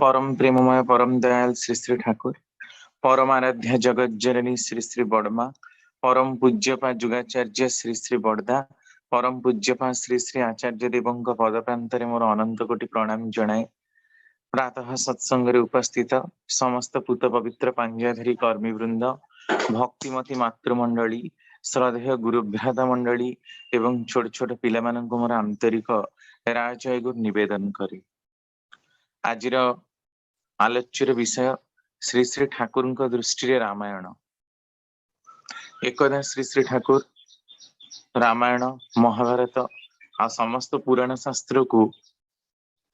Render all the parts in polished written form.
परम प्रेममय परम दयाल श्री श्री ठाकुर परम आराध्य जगत जननी श्री श्री बड़मा परम पूज्यपा जुगाचार्य श्री श्री बड़दा परम पूज्यपा श्री श्री आचार्य देवଙ୍କ पद प्रांतरे मोर अनंत कोटि प्रणाम जणाए। प्रातः सत्संग उपस्थित समस्त पूत पवित्र पांजाधरी कर्मी वृंद भक्तिमती मातृमंडली श्रद्धेय गुरुभ्राता मंडली एवं छोट छोट पिला माननको मोर आंतरिक राजय गुरु निवेदन करी। आजिर आलोच्यर विषय श्री श्री ठाकुर दृष्टि रामायण। एकदा श्री श्री ठाकुर रामायण महाभारत आ समस्त पुराण शास्त्र को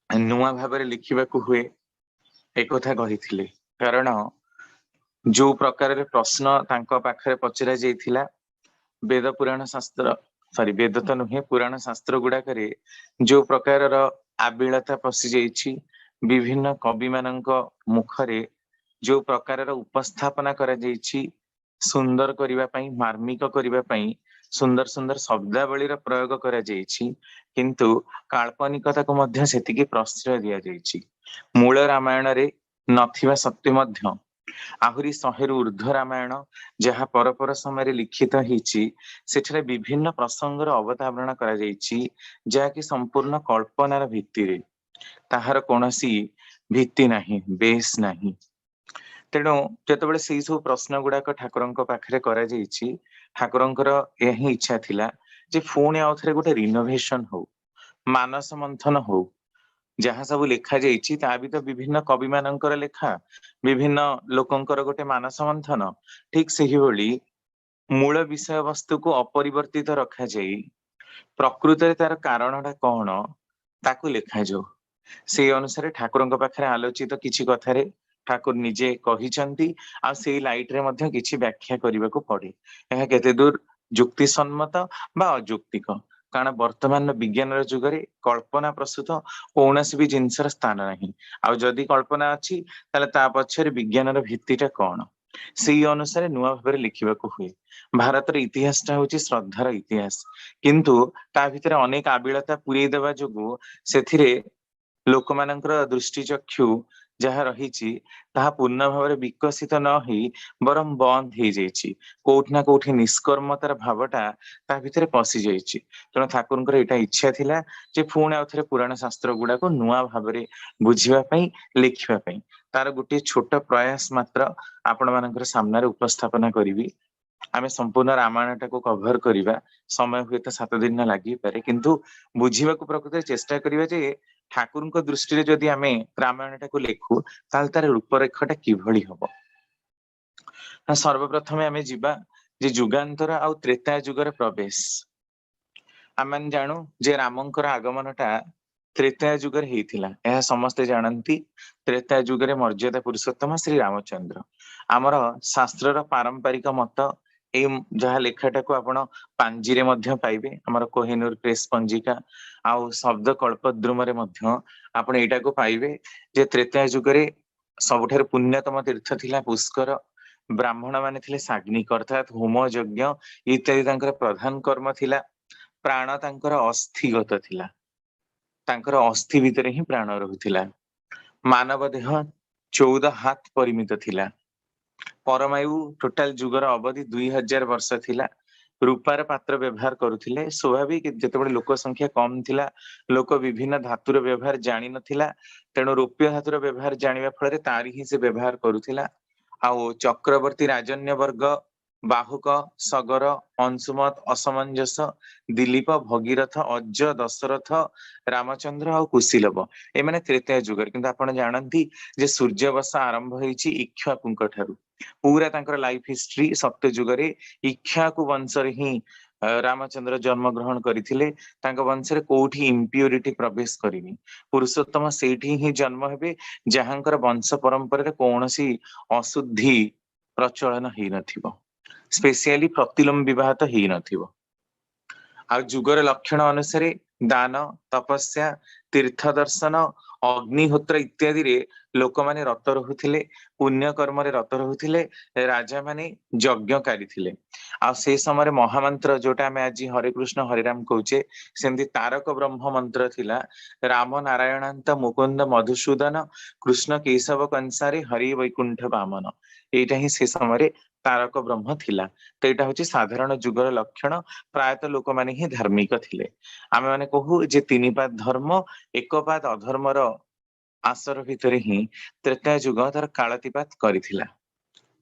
नुआ भाव लिखा हुए एक कथा कही। कारण जो प्रकार प्रश्न तांको पाखरे पचरा जाइथिला वेद पुराण शास्त्र वेद तो नुहे पुराण शास्त्र गुड़ाक जो प्रकार आबिलता पशि जाइछि विभिन्न कवि मानक मुखरे जो प्रकार उपस्थापना करा जाइछि सुंदर करिवा पई मार्मिक करिवा पई सुंदर सुंदर शब्दावलीर प्रयोग करा जाइछि किंतु काल्पनिकता को मध्य सेतिकी प्रश्रय दिया जाइछि। मूल रामायण रे नथिबा सत्य मध्य आहुरी 100 रु ऊर्ध्व रामायण जहाँ परपर समय लिखित होइछि सेठरे विभिन्न प्रसंगर अवतारणा करा जाइछि जहाँकि संपूर्ण कल्पनार भित्ति रे ताहार कोनोसी भित्ति नाही बेस नाही। तेणु जेतेबेले सेई सब प्रश्न गुड़ाक ठाकुरंक पाखरे करा जाइछि ठाकुरंकर यही इच्छा थिला जे पुणी आउ थरे गोटे रिनोवेशन हो मानस मंथन हो जहाँ सब लिखा जाइछि ता भी तो विभिन्न कवि मानकर लेखा विभिन्न लोकंकर गोटे मानस मंथन ठीक सही भली मूल विषय वस्तु को अपरिवर्तित रखा जाई प्रकृत तार कारणटा कौन ताकू लिखा जाऊ से अनुसार ठाकुरंक पाखरे आलोचित किछि कथारे ठाकुर निजे कहिचंती आ से लाइट रे मध्य किछि व्याख्या करबा को पड़े यह केते दूर जुक्ति सम्मत बा अजुक्तिक कारण वर्तमान विज्ञान जुग रे कल्पना प्रस्तुत कौनसी भी जिनसर स्थान नहीं आ जदि कल्पना अच्छी ताले ता पछरे विज्ञान भित्तिटा कौन से अनुसार नुआ भाव लिखा हुए। भारतर इतिहास होची श्रद्धार इतिहास किंतु ता भितर अनेक आबिलता पुरई देवा जोगु सेथिरे लोक मानकर दृष्टिचक्षु जहाँ रही पूर्ण भाव विकसित न हो बरम बंद हो जाइए कोठी ना कोठी निष्कर्मतार भावटा ता भितर पशि जाइए। तेणु ठाकुर यहाँ इच्छा थिला जे पुणी आउ थे पुराण शास्त्र गुड़ाक नुआ भाव बुझापी लिखापी तार गोटे छोट प्रयास मात्र आपण मान सामने उपस्थापना करी। आम संपूर्ण रामायण टाक कभर करवा समय हुए तो 7 दिन लगी पारे किंतु बुझा प्रकृत चेष्टा करिबा जे ठाकुर दृष्टि जदि आम रामायण टाक लिखु तार रूपरेखटा किभली हब। सर्वप्रथमे आम जीवा जे जुगांतर आ त्रेता युगर प्रवेश आम जानू जे रामंकर आगमनटा त्रेता युगर होता यह समस्ते जानती। त्रेता युगर मर्यादा पुरुषोत्तम श्री रामचंद्र आमर शास्त्र पारंपरिक मत जहाँ लेखाटा को आपण पांजीरे मध्य पाइबे आमर कोहिनूर प्रेस पंजिका आउ शब्द कल्पद्रुम आपण एटा को पाइबे जे त्रेता युगरे सबुठार पुण्यतम तीर्थ थिला पुष्कर ब्राह्मण माने थिले साग्निक अर्थात होम यज्ञ इत्यादि तांकर प्रधान कर्म थिला। प्राण तांकर अस्थिगत थिला तांकर अस्थि भितर ही प्राण रहुथिला। मानव देह 14 हाथ परिमित थिला। परमायु टोटाल जुगर अवधि 2000 वर्ष थिला। रूपार पात्र व्यवहार करुथिले स्वाभाविक जेतेबेले लोक संख्या कम थिला लोक विभिन्न धातुर व्यवहार जानि नथिला तेणु रौप्य धातुर व्यवहार जानिबा फଳରେ तारी ही से व्यवहार करुथिला। आउ चक्रवर्ती राजन्य वर्ग बाहुक सगर अंशुमत असमंजस दिलीप भगीरथ अज दशरथ रामचंद्र आ कुशीलव एमाने त्रेता युगर किंतु आपण जानती जे सूर्यवंश आरंभ होईची इक्ष्वाकुंक ठारू पूरा तांकर लाइफ हिस्ट्री सत्य युगरे इक्ष्वाकु वंश रे ही रामचंद्र जन्म ग्रहण करथिले तांका वंश रे कोठी इंप्योरिटी प्रवेश करिनी पुरुषोत्तम सेठी ही जन्म हेबे जहांकर वंश परंपरा रे कोनोसी अशुद्धि प्रचलन हेई नथिबो स्पेशली प्रतिलोम विवाह तो हेई नथिबो। आ जुगर लक्षण अनुसार दान तपस्या तीर्थ दर्शन अग्निहोत्र इत्यादि रे लोक माने रत रहुथिले, पुण्य कर्म रे रत रहुथिले, राजा माने यज्ञकारी थिले। आ से समय महामंत्र जोटा आमे आज हरे कृष्ण हरे राम कहूचे सेमती तारक ब्रह्म मंत्र थिला, राम नारायणांत मुकुंद मधुसूदन कृष्ण केशव कंसारे हरि वैकुंठ वामन। एटा ही से समय तारक ब्रह्म थिला। तो एटा होची साधारण जुगर लक्षण। प्रायतः लोक माने ही धार्मिक थिले। आमे माने कहू जे तीन पाद धर्म एक पाद अधर्मर आसर भितरे ही त्रेताय जुग तार कालातिपात करिथिला।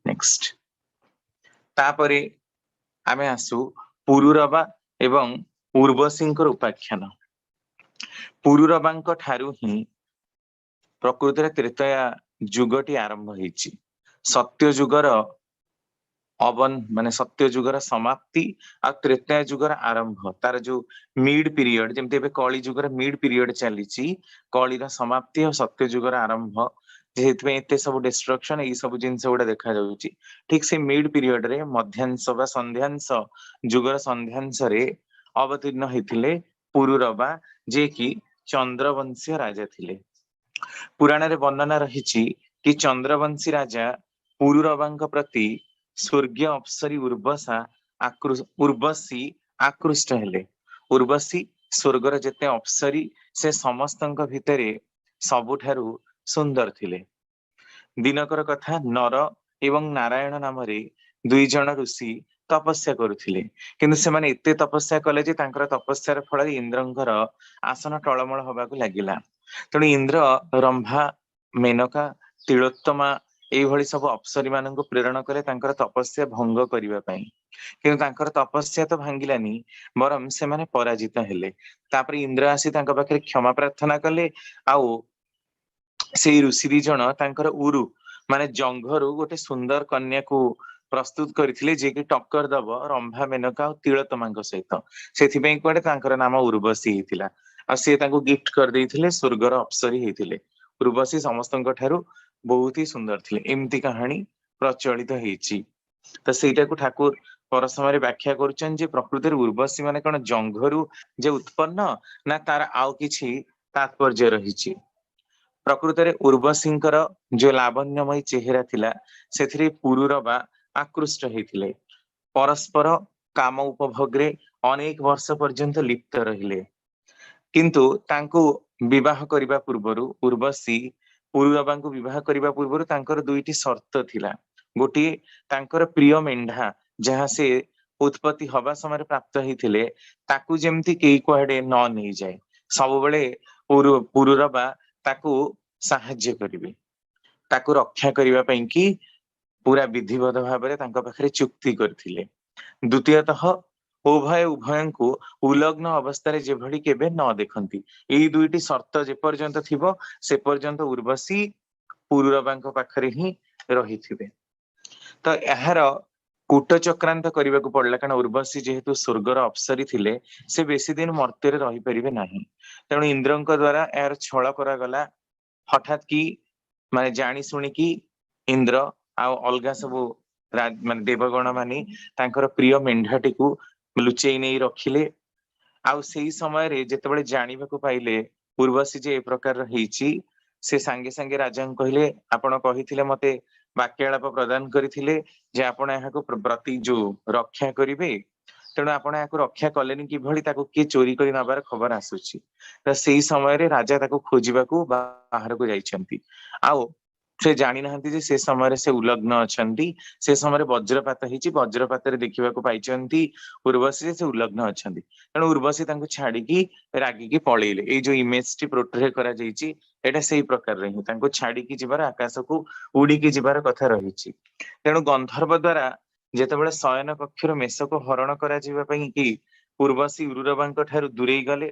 नेक्स्ट तापरे आमे आसु पुरुरबा एवं उर्वशींकर उपाख्यान। पुरुरबांक ठारू ही प्रकृतिर त्रेताय जुगटी आरंभ होईची। सत्य जुगर अवन माने सत्य जुगर समाप्ति आ त्रेताय जुगर आरंभ तार जो मिड पीरियड जेमते एबे कली जुगर मिड पीरियड चलीची, कलीर समाप्ति और सत्य जुगर आरंभ जेहेतु एते सब डिस्ट्रक्शन ए सब जिंस गुडा देखा जाउची। ठीक से मिड पीरियड रे मध्यांश बा संध्यांश जुगर संध्यांश रे अवतीर्ण हेतिले पुरुरबा, जे कि चंद्रवंशीय राजा थिले। पुराण रे वर्णना रहिछि कि चंद्रवंशी राजा पुरुरबांक प्रति स्वर्गीय अप्सरी उर्वशी आकृष्ट हेले। उर्वशी स्वर्गर जेते अप्सरी से समस्तंक भितरे सबुठारु सुंदर थिले। दिनकर कथा नर एवं नारायण नाम रे दुई जन ऋषि तपस्या करुथिले, किंतु सेमाने एते तपस्या कले जे तांकर तपस्यार फल इंद्रंकर आसन टळमळ होबाकू लागिला। तेणु इंद्र रंभा मेनका तिलोत्तमा एभଳି ସବୁ अप्सरी ମାନଙ୍କୁ ପ୍ରେରଣ କଲେ ତାଙ୍କର ତପସ୍ୟା ଭଙ୍ଗ କରିବା ପାଇଁ। କିନ୍ତୁ ତାଙ୍କର ତପସ୍ୟା ତ ଭାଙ୍ଗିଲାନି, ବରଂ ସେମାନେ ପରାଜିତ ହେଲେ। ତାପରେ ଇନ୍ଦ୍ର ଆସି ତାଙ୍କ ପାଖରେ କ୍ଷମା ପ୍ରାର୍ଥନା କଲେ। ଆଉ ସେଇ ଋଷି ଦି ଜଣ ତାଙ୍କର ଉରୁ ମାନେ ଜଙ୍ଘରୁ ଗୋଟେ ସୁନ୍ଦର କନ୍ୟାକୁ ପ୍ରସ୍ତୁତ କରିଥିଲେ, ଯିଏ କି ଟକ୍କର ଦବ ରମ୍ଭା ମେନକା ଆଉ ତିଳୋତ୍ତମାଙ୍କ ସହିତ। ସେଥିପାଇଁ କୁଆଡେ ତାଙ୍କର ନାମ ଉର୍ବଶୀ ହେଇଥିଲା। ଆଉ ସେ ତାଙ୍କୁ ଗିଫ୍ଟ କରିଦେଇଥିଲେ ସ୍वर्ଗର ଅପ୍ସରୀ ହେଇଥିଲେ। ଉର୍ବଶୀ ସମସ୍ତଙ୍କ ଠାରୁ ବହୁତ ହି ସୁନ୍ଦର ଥିଲେ। ଏମିତି କାହାଣୀ ପ୍ରଚଳିତ ହେଇଛି। ତ ସେଇଟାକୁ ଠାକୁର ପର ସମୟରେ ବ୍ୟାଖ୍ୟା କରୁଛନ୍ତି ଯେ ପ୍ରକୃତରେ ଉର୍ବଶୀ ମାନେ କଣ ଜଙ୍ଘରୁ ଯେ ଉତ୍ପନ୍ନ, ନା ତାର ଆଉ କିଛି ତାତ୍ପର୍ଯ୍ୟ ରହିଛି। ପ୍ରକୃତରେ ଉର୍ବଶୀଙ୍କର ଯୋଉ ଲାବଣ୍ୟମୟୀ ଚେହେରା ଥିଲା, ସେଥିରେ ପୁରୁରବା ଆକୃଷ୍ଟ ହେଇଥିଲେ। ପରସ୍ପର କାମ ଉପଭୋଗରେ ଅନେକ ବର୍ଷ ପର୍ଯ୍ୟନ୍ତ ଲିପ୍ତ ରହିଲେ। କିନ୍ତୁ ତାଙ୍କୁ ବିବାହ କରିବା ପୂର୍ବରୁ ଉର୍ବଶୀ ପୁରୁରବାଙ୍କୁ ବିବାହ କରିବା ପୂର୍ବରୁ ତାଙ୍କର ଦୁଇଟି ସର୍ତ୍ତ ଥିଲା। ଗୋଟିଏ, ତାଙ୍କର ପ୍ରିୟ ମେଣ୍ଢା ଯାହା ସେ ଉତ୍ପତ୍ତି ହବା ସମୟରେ ପ୍ରାପ୍ତ ହେଇଥିଲେ, ତାକୁ ଯେମିତି କେହି କୁଆଡେ ନ ନେଇଯାଏ, ସବୁବେଳେ ପୁରୁରବା ତାକୁ ସାହାଯ୍ୟ କରିବେ, ତାକୁ ରକ୍ଷା କରିବା ପାଇଁ କି ପୁରା ବିଧିବଦ୍ଧ ଭାବରେ ତାଙ୍କ ପାଖରେ ଚୁକ୍ତି କରିଥିଲେ। ଦ୍ୱିତୀୟତଃ, ଉଭୟଙ୍କୁ ଉଲଗ୍ନ ଅବସ୍ଥାରେ ଯେଭଳି କେବେ ନ ଦେଖନ୍ତି। ଏଇ ଦୁଇଟି ସର୍ତ୍ତ ଯେପର୍ଯ୍ୟନ୍ତ ଥିବ ସେ ପର୍ଯ୍ୟନ୍ତ ଉର୍ବଶୀ ପୁରୁରବାଙ୍କ ପାଖରେ ହିଁ ରହିଥିବେ। ତ ଏହାର କୂଟ ଚକ୍ରାନ୍ତ କରିବାକୁ ପଡିଲା, କାରଣ ଉର୍ବଶୀ ଯେହେତୁ ସ୍ୱର୍ଗର ଅପ୍ସରୀ ଥିଲେ, ସେ ବେଶୀ ଦିନ ମର୍ତ୍ତ୍ୟରେ ରହିପାରିବେ ନାହିଁ। ତେଣୁ ଇନ୍ଦ୍ରଙ୍କ ଦ୍ଵାରା ଏହାର ଛଳ କରାଗଲା। ହଠାତ୍ କି ମାନେ ଜାଣି ଶୁଣିକି ଇନ୍ଦ୍ର ଆଉ ଅଲଗା ସବୁ ମାନେ ଦେବଗଣ ମାନେ ତାଙ୍କର ପ୍ରିୟ ମେଣ୍ଢାଟିକୁ ଲୁଚେଇ ନେଇ ରଖିଲେ। ଆଉ ସେଇ ସମୟରେ ଯେତେବେଳେ ଜାଣିବାକୁ ପାଇଲେ ଉର୍ବଶୀ ଯେ ଏ ପ୍ରକାର ହେଇଛି, ସେ ସାଙ୍ଗେ ସାଙ୍ଗେ ରାଜାଙ୍କୁ କହିଲେ, ଆପଣ କହିଥିଲେ ମତେ ବାକ୍ୟାଳାପ ପ୍ରଦାନ କରିଥିଲେ ଯେ ଆପଣ ଏହାକୁ ପ୍ରତି ଯୋଉ ରକ୍ଷା କରିବେ, ତେଣୁ ଆପଣ ଏହାକୁ ରକ୍ଷା କଲେନି କିଭଳି? ତାକୁ କିଏ ଚୋରି କରି ନବାର ଖବର ଆସୁଛି। ତ ସେଇ ସମୟରେ ରାଜା ତାକୁ ଖୋଜିବାକୁ ବାହାରକୁ ଯାଇଛନ୍ତି। ଆଉ ସେ ଜାଣିନାହାନ୍ତି ଯେ ସେ ସମୟରେ ସେ ଉଲଗ୍ନ ଅଛନ୍ତି। ସେ ସମୟରେ ବଜ୍ରପାତ ହେଇଛି, ବଜ୍ରପାତରେ ଦେଖିବାକୁ ପାଇଛନ୍ତି ଉର୍ବଶୀ ସେ ଉଲଗ୍ନ ଅଛନ୍ତି। ତେଣୁ ଉର୍ବଶୀ ତାଙ୍କୁ ଛାଡିକି ରାଗିକି ପଳେଇଲେ। ଏଇ ଯୋଉ ଇମେଜ ଟି ପ୍ରୋଟ୍ରେ କରାଯାଇଛି, ଏଇଟା ସେଇ ପ୍ରକାରରେ ହିଁ ତାଙ୍କୁ ଛାଡିକି ଯିବାର, ଆକାଶକୁ ଉଡିକି ଯିବାର କଥା ରହିଛି। ତେଣୁ ଗନ୍ଧର୍ବ ଦ୍ଵାରା ଯେତେବେଳେ ଶୟନ କକ୍ଷରୁ ମେଷକୁ ହରଣ କରାଯିବା ପାଇଁ କି ଉର୍ବଶୀ ଉରୁରବାଙ୍କ ଠାରୁ ଦୂରେଇ ଗଲେ,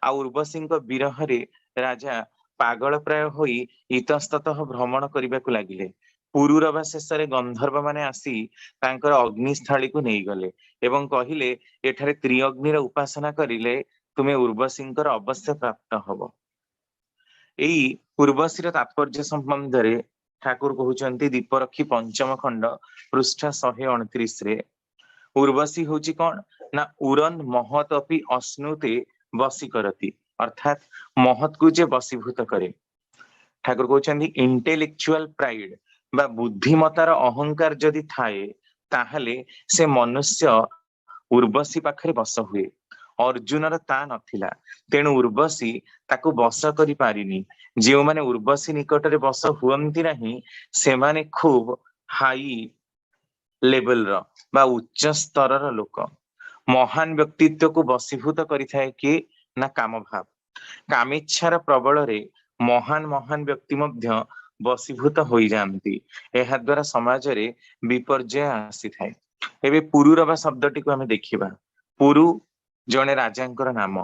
ଆଉ ଉର୍ବଶୀଙ୍କ ବିରହରେ ରାଜା ପାଗଳ ପ୍ରାୟ ହୋଇ ଇତସ୍ତତଃ ଭ୍ରମଣ କରିବାକୁ ଲାଗିଲେ। ପୁରୁରବା ଶେଷରେ ଗନ୍ଧର୍ବ ମାନେ ଆସି ତାଙ୍କର ଅଗ୍ନିସ୍ଥଳୀକୁ ନେଇଗଲେ ଏବଂ କହିଲେ, ଏଠାରେ ତ୍ରିଅଗ୍ନିର ଉପାସନା କରିଲେ ତୁମେ ଉର୍ବଶୀଙ୍କର ଅବଶ୍ୟ ପ୍ରାପ୍ତ ହବ। ଏଇ ଉର୍ବଶୀର ତାତ୍ପର୍ଯ୍ୟ ସମ୍ବନ୍ଧରେ ଠାକୁର କହୁଛନ୍ତି ଦୀପରକ୍ଷୀ ପଞ୍ଚମ ଖଣ୍ଡ ପୃଷ୍ଠା 129 ରେ, ଉର୍ବଶୀ ହଉଛି କଣ ନା ଉରନ୍ ମହତ୍ ଅପି ଅଶ୍ନୁତେ ବଶୀ କରତି, ଅର୍ଥାତ୍ ମହତକୁ ଯେ ବଶୀଭୂତ କରେ। ठाकुर कहउछन्ति इंटेलेक्चुअल प्राइड बा बुद्धिमतार अहंकार जदि थाए ताहले से मनुष्य उर्वशी पाखरे बस हुए। अर्जुनर ता नथिला, तेणु उर्वशी ताकू बस करि पारिनी। जो माने उर्वशी निकटरे बस हुअन्ति नाही सेमाने खूब हाई लेवल रो बा उच्च स्तर रो लोक। महान व्यक्तित्व को बसीभूत करिथाए कि ना काम भाव। कामेच्छार प्रबल रे महान महान व्यक्ति मध्य बसीभूत होई जांती। एहा द्वारा समाज रे विपर्जय आसी थाए। एबे पुरुरवा शब्दटी को हमें देखिबा। पुरु जणे राजांकर नाम।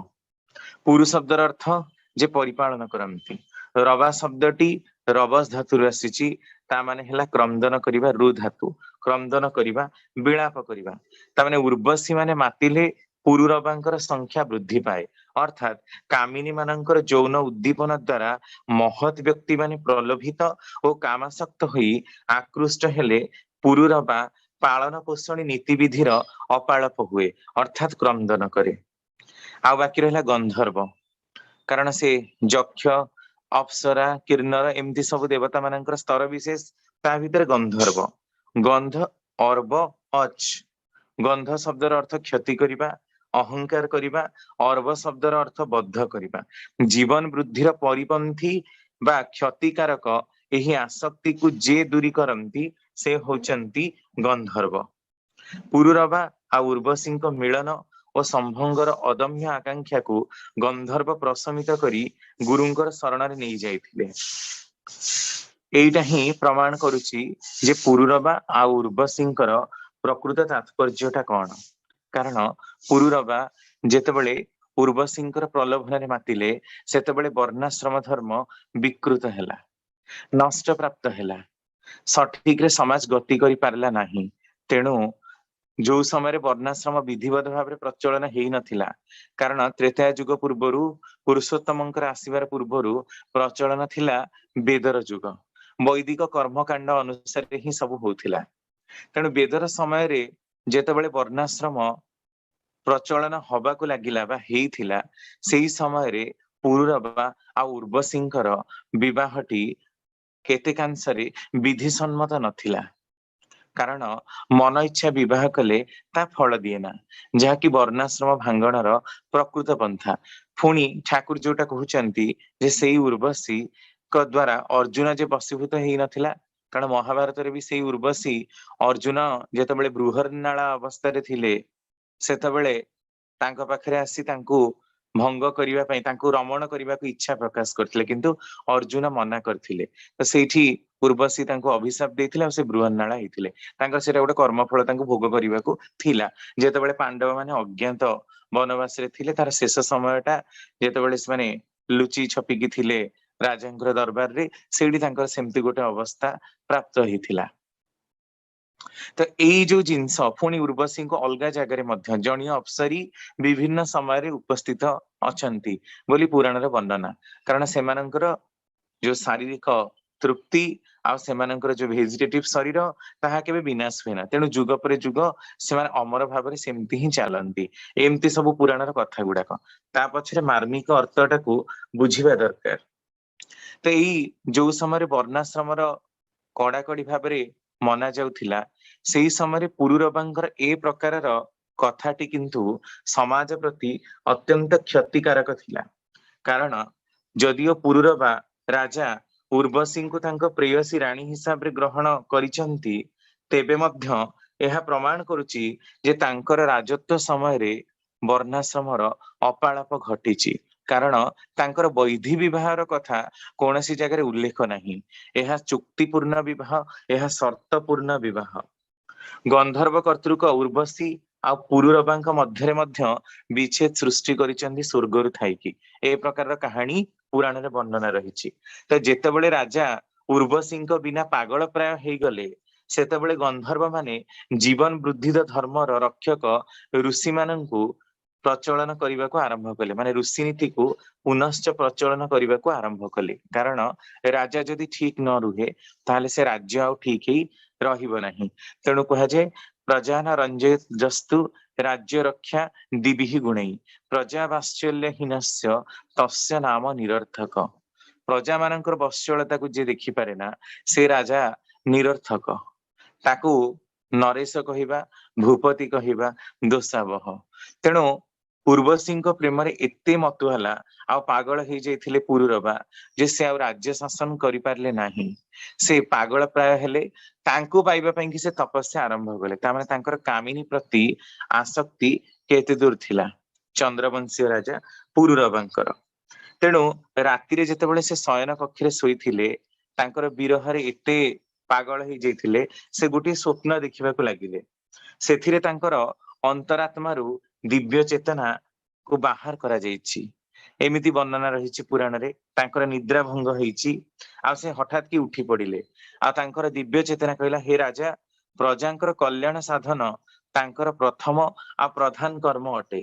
पुरु शब्दर अर्थ जे परिपालन करନ୍ତି। रवा शब्दटी रवस धातुर आसीची, ता माने ହେଲା क्रंदन करिबा, रु धातु क्रंदन करिबा, विलाप करिबा। ता माने उर्वशी माने मातिले पुरुरवांकर संख्या वृद्धि पाए। अर्थात कामिनी मानकर यौन उद्दीपन द्वारा महत व्यक्ति माने प्रलोभित और कामासक्त होई आकृष्ट हेले पुरुरवा पालन पोषण नीति विधिर अपालप हुए, अर्थात क्रंदन करे। आ बाकी रहिला गंधर्व, कारण से यक्ष अप्सरा किन्नर एमती सब देवता मानकर स्तर विशेष, ता भितर गंधर्व। गंध अर्व अच, गंध शब्दर अर्थ क्षति करिबा, अहंकार करिबा। अर्व शब्दर अर्थ बद्ध करिबा। जीवन वृद्धिर परिपंथी बा क्षतिकारक एही आसक्ति को जे दूरी करंती से होचंती गंधर्व। पुरुरवा आ उर्वशीଙ୍କ मिलन और संभंगर अदम्य आकांक्षा को गंधर्व प्रशमित करी गुरुंकर शरणरे नहीं जाइथिले। एइटा ही प्रमाण करुची जे पुरुरवा आ उर्वशीଙ୍କର प्रकृत तात्पर्यटा कौन। कारण पुरुरवा जेतेबेले उर्वशीଙ୍କର प्रलोभन मातिले सेतेबेले वर्णाश्रम धर्म विकृत हैला, नष्ट प्राप्त हैला, सठिक रे समाज गति करि पारला नाही। तेणु जो समय वर्णाश्रम विधिवत भाव प्रचलन हेई नथिला, कारण त्रेताया युग पूर्वरु पुरुषोत्तमंकर आसीबार पूर्वरु प्रचलन थिला वेदर युग। वैदिक कर्मकांड अनुसार ही सब होथिला। तेणु वेदर समय रे जेतेबेले वर्णाश्रम प्रचलन हबाकू लागिला बा हेइथिला, सेही समय रे पुरुरवा आ उर्वशीଙ୍କର विवाहटी केतेकांशरे विधि सम्मत नथिला। कारण मन इच्छा विवाह कले ता फल दिए ना, जहाँकि वर्णाश्रम भांगणर प्रकृत पंथा। पुणी ठाकुर जोटा कहउचंती जे सेई उर्वशी क द्वारा अर्जुन जे बसीभूत हेई नथिला, कारण महाभारत रे भी सेई उर्वशी अर्जुन जेतेबेले बृहन्नाळ अवस्था रे थिले सेतेबेले तांको पाखरे आसी तांको भंग करिवा पई, तांको रमण करिवा को इच्छा प्रकाश करथिले, किंतु अर्जुन मना करथिले। तो सेठी उर्वशी तांको अभिशाप देथिले और से बृहन्नाळ हेथिले। तांकर सेटा गोटे कर्मफल तांको भोग करिवा को थिला। जेतेबेले पांडव माने अज्ञात वनवास रे थिले, तार शेष समयटा जेतेबेले से माने लुचि छपिकी थिले राजांकर दरबार रे, सेठी तांकर सेमती गोटे अवस्था प्राप्त हेथिला। तो एई जो जिंस पुणी उर्वशी को अलगा जगह मध्य जणीय अप्सरी विभिन्न समय रे उपस्थित अछंती बोली पुराण रे वर्णना। कारण सेमानंकर जो शारीरिक तृप्ति आ सेमानंकर जो वेजिटेटिव शरीर ताहा केबे विनाश हुए ना। तेणु जुग पर जुग सेमाने अमर भाव सेमती ही चलती। एमती सब पुराण कथा गुड़ाक ता पछरे मार्मिक अर्थटा को बुझिबा दरकार। तो एई जो समय वर्णाश्रमर कड़ाकड़ी भाव मना जाउथिला, सेही समय पुरुरवांकर ए प्रकारर कथाटी किंतु समाज प्रति अत्यंत क्षतिकारक थिला। कारण जदियो पुरुरवा राजा उर्वशी को तांको प्रेयसी रानी हिसाब रे ग्रहण करिसंती, तेबे मध्य एहा प्रमाण करुची जे तांकर राजत्व समय रे वर्णाश्रमर अपालाप घटिची। कारण तांकर वैधि विवाहर कथा कौनसी जगह उल्लेख नहीं। यह चुक्तिपूर्ण विवाह, यह शर्तपूर्ण विवाह। गंधर्व कर्तृक उर्वशी आ पुरुरवांक मध्यरे मध्य विच्छेद सृष्टि करिसंती स्वर्गरु थाइकी। ए प्रकार कहानी पुराण रे वर्णना रहिछि। तो जेतेबेले राजा उर्वशींक बिना पागल प्राय हेई गले, सेतेबेले गंधर्व माने जीवन वृद्धिद धर्मर रक्षक ऋषि माननकु प्रचलन करने को आरंभ कले, माने ऋषि नीति को पुनश्च प्रचलन करने को आरंभ कले। कारण राजा जदि ठीक न रुहे ताहले से राज्य आउ ठीक ही रहिबो नाही। तेणु कहा जाए प्रजा न रंजयत जस्तु राज्य रक्षा दिविहि गुणै, प्रजा वात्सल्य हीनस्य तस्य नाम निरर्थक। प्रजा मानकर बश्चलता को जे देखि पारे ना से राजा निरर्थक, ताकू नरेश कहवा भूपति कहवा दोषावह। तेणु पूर्वसी प्रेम एते मतुआला आ पागल हो जाइथिले पुरुरबा जे से आ राज्य शासन करि पारले नाही। से पागल प्राय हेले, तांको पाइबा पई कि से तपस्या आरंभ कले। तामाने तांकर कामिनी प्रति आसक्ति केते दूर थिला चंद्रवंशी राजा पुरुरबांकर। तेणु रातिरे जेतेबेले से शयन कक्षरे शोइथिले तांकर विरहरे एते पागल हो जाइथिले से गोटे स्वप्न देखिबाकू लागिले। सेथिरे तांकर अंतरात्मारू दिव्य चेतना को बाहर करा जाइछि। एमिति वर्णना रहिछि पुराण रे। तांकर निद्रा भंग होइछि आ से हठात की उठी पड़िले आ तांकर दिव्य चेतना कहला, हे राजा, प्रजांकर कल्याण साधन तांकर प्रथम आ प्रधान कर्म अटे,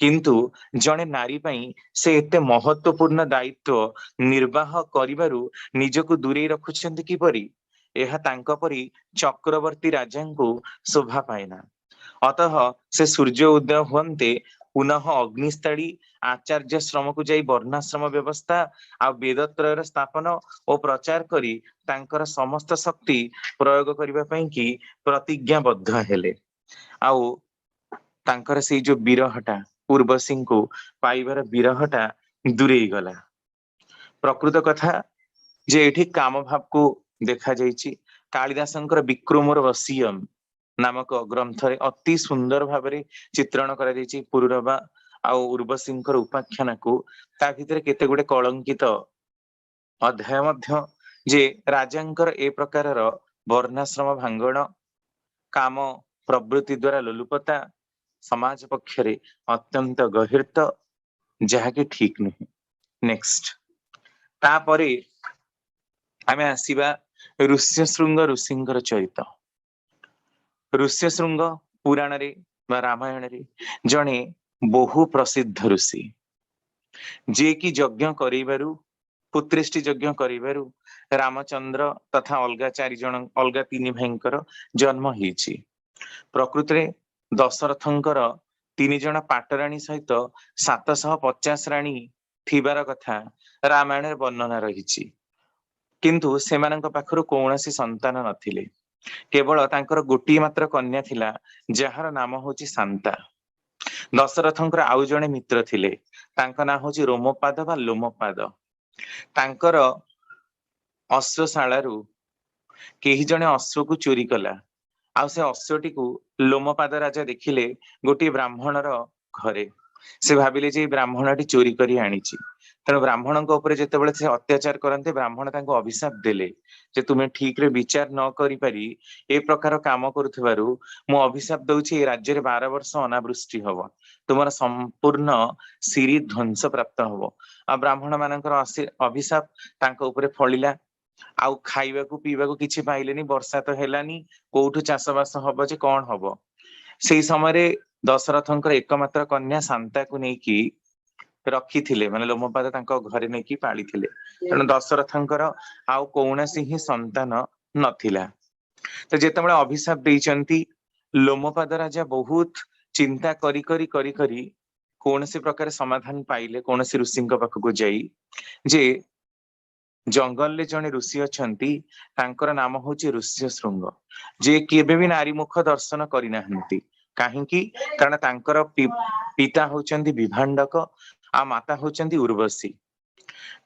किंतु जणे नारी पई से एते महत्वपूर्ण दायित्व निर्वाह करिबारु निजको दूरे रखुछन्ति किपरि? एहा तांक परि चक्रवर्ती राजांको शोभा पाएना। अतः से सूर्य उदय हुंते पुनः अग्निस्थली आचार्य श्रम को जाई वर्णाश्रम व्यवस्था आ वेदत्रयर स्थापन और प्रचार करी तांकर समस्त शक्ति प्रयोग करिबा पई कि प्रतिज्ञाबद्ध हेले। आउ तांकर से जो विरहटा पूर्वसी को पाइबार विरहटा दूरे गला। प्रकृत कथा जे एठी काम भाव को देखा जाइछि। कालिदासंकर विक्रमोर वसीयम नामक ग्रंथ रे अति सुंदर भाबरे चित्रण करा जाइछि पुरुरबा आ उर्वशींकर उपाख्यान को। ता भितरे केते गुडे कलंकित अध्याय मध्य जे राजांकर ए प्रकारर वर्णाश्रम भांगण, काम प्रवृत्ति द्वारा लोलुपता समाज पक्षरे अत्यंत गहिर्त, जहाँकि ठीक नुहे। नेक्स्ट तापरे आमे आसीबा ऋष्यशृंग ऋषिंकर चरित। ऋष्यशृंग पुराण रे बा रामायण रे जणे बहु प्रसिद्ध ऋषि, जे कि यज्ञ करिबारु पुत्रेष्टि यज्ञ करिबारु रामचंद्र तथा अलगा 4 जन अलगा 3 भाईंकर जन्म होईछि। प्रकृत रे दशरथंकर 3 जन पाटराणी सहित 750 राणी थिबार कथा रामायण रे वर्णना रहिछि, किंतु सेमानंक पाखरु कौनसी संतान नथिले। केवल तांकर गोटी मात्र कन्या थिला जहार नाम होची शांता। दशरथंकर आउ जणे मित्र थिले, तांका ना होची रोमपाद बा लोमपाद। तांकर अश्वशालारू केही जणे अश्व को चोरी कला आ से अश्वटी को लोमपाद राजा देखिले गोटी ब्राह्मणर घरे। से भाबिले जे ब्राह्मणटी चोरी करी आनिछि। तेणु ब्राह्मणଙ୍କ ଉପରେ ଯେତେବେଳେ ସେ ଅତ୍ୟାଚାର କରନ୍ତି ବ୍ରାହ୍ମଣ ତାଙ୍କୁ ଅଭିଶାପ ଦେଲେ ଯେ ତୁମେ ଠିକ ରେ ବିଚାର ନ କରି ପାରି ଏ ପ୍ରକାର କାମ କରୁଥିବାରୁ ମୁଁ ଅଭିଶାପ ଦଉଛି ଏ ରାଜ୍ୟରେ 12 ବର୍ଷ ଅନାବୃଷ୍ଟି ହବ, ତୁମର ସମ୍ପୂର୍ଣ୍ଣ ସିରି ଧ୍ୱଂସ ପ୍ରାପ୍ତ ହବ। ଆଉ ବ୍ରାହ୍ମଣ ମାନଙ୍କର ଅଭିଶାପ ତାଙ୍କ ଉପରେ ଫଳିଲା। ଆଉ ଖାଇବାକୁ ପିଇବାକୁ କିଛି ପାଇଲେନି, ବର୍ଷା ତ ହେଲାନି, କୋଉଠୁ ଚାଷ ବାସ ହବ ଯେ କଣ ହବ। ସେଇ ସମୟରେ ଦଶରଥଙ୍କର एकमात्र कन्या शांता को नेकी रखिथिले, माने लोमपाद तांको घरे नेकी पालिथिले। तेणु दशरथंकर आउ कौनसी ही संतान नथिला। तो जेतेबेले अभिशाप देइचंती लोमपाद राजा बहुत चिंता करी करी करी करी कौनसी प्रकार समाधान पाइले कौनसी ऋषिंक पाखକୁ जाई जे जंगल ले जने ऋषि अछंती, तांकर नाम होची ऋष्यशृंग, जे केबे भी नारी मुख दर्शन करि नाहंती। काहेकि कारण तांकर पिता होचंती विभांडक आ माता होचंती उर्वशी।